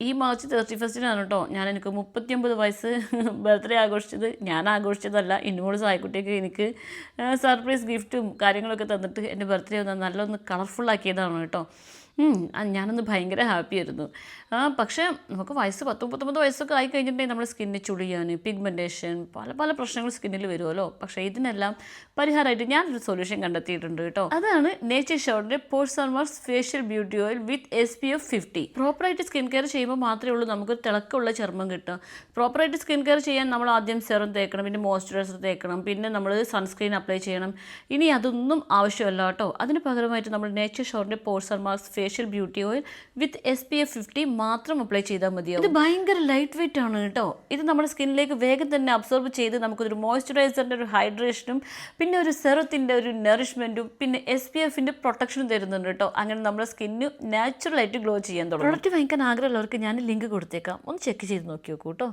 ഈ മാർച്ച് 31 കേട്ടോ എനിക്ക് 39 വയസ്സ് ബർത്ത്ഡേ ആഘോഷിച്ചത്. ഞാൻ ആഘോഷിച്ചതല്ല, ഇന്നോട് സായിക്കുട്ടിയൊക്കെ എനിക്ക് സർപ്രൈസ് ഗിഫ്റ്റും കാര്യങ്ങളൊക്കെ തന്നിട്ട് എൻ്റെ ബർത്ത്ഡേ നല്ലൊന്ന് കളർഫുള്ളാക്കിയതാണ് കേട്ടോ. ഞാനൊന്ന് ഭയങ്കര ഹാപ്പി ആയിരുന്നു. പക്ഷേ നമുക്ക് വയസ്സ് 19 വയസ്സൊക്കെ ആയി കഴിഞ്ഞിട്ടുണ്ടെങ്കിൽ നമ്മുടെ സ്കിന്നിന് ചുളിയാൻ, പിഗ്മെൻറ്റേഷൻ, പല പല പ്രശ്നങ്ങൾ സ്കിന്നിൽ വരുമല്ലോ. പക്ഷേ ഇതിനെല്ലാം പരിഹാരമായിട്ട് ഞാനൊരു സൊല്യൂഷൻ കണ്ടെത്തിയിട്ടുണ്ട് കേട്ടോ. അതാണ് നേച്ചർ ഷോറിൻ്റെ പോഴ്സൺമാർസ് facial beauty oil with SPF 50. പ്രോപ്പറായിട്ട് സ്കിൻ കെയർ ചെയ്യുമ്പോൾ മാത്രമേ ഉള്ളൂ നമുക്ക് തിളക്കമുള്ള ചർമ്മം കിട്ടുക. പ്രോപ്പറായിട്ട് സ്കിൻ കെയർ ചെയ്യാൻ നമ്മൾ ആദ്യം സെറം തേക്കണം, പിന്നെ മോയ്സ്ചറൈസർ തേക്കണം, പിന്നെ നമ്മൾ സൺസ്ക്രീൻ അപ്ലൈ ചെയ്യണം. ഇനി അതൊന്നും ആവശ്യമല്ല കേട്ടോ. അതിന് പകരമായിട്ട് നമ്മൾ നേച്ചർ ഷോറിൻ്റെ പോഴ്സൺമാർസ് facial beauty oil with SPF 50 മാത്രം അപ്ലൈ ചെയ്താൽ മതിയാവും. ഇത് ഭയങ്കര ലൈറ്റ് വെയിറ്റ് ആണ് കേട്ടോ. ഇത് നമ്മുടെ സ്കിന്നിലേക്ക് വേഗം തന്നെ അബ്സോർബ് ചെയ്ത് നമുക്കൊരു മോയ്സ്ചറൈസറിൻ്റെ ഒരു ഹൈഡ്രേഷനും പിന്നെ ഒരു സെറത്തിൻ്റെ ഒരു നറിഷ്മെൻറ്റും പിന്നെ SPFൻ്റെ പ്രൊട്ടക്ഷനും തരുന്നുണ്ട് കേട്ടോ. അങ്ങനെ നമ്മുടെ സ്കിന്ന് നാച്ചുറലായിട്ട് ഗ്ലോ ചെയ്യാൻ തുടങ്ങും. പ്രൊഡക്റ്റ് വാങ്ങിക്കാൻ ആഗ്രഹമുള്ളവർക്ക് ഞാൻ ലിങ്ക് കൊടുത്തേക്കാം, ഒന്ന് ചെക്ക് ചെയ്ത് നോക്കി നോക്കൂ കേട്ടോ.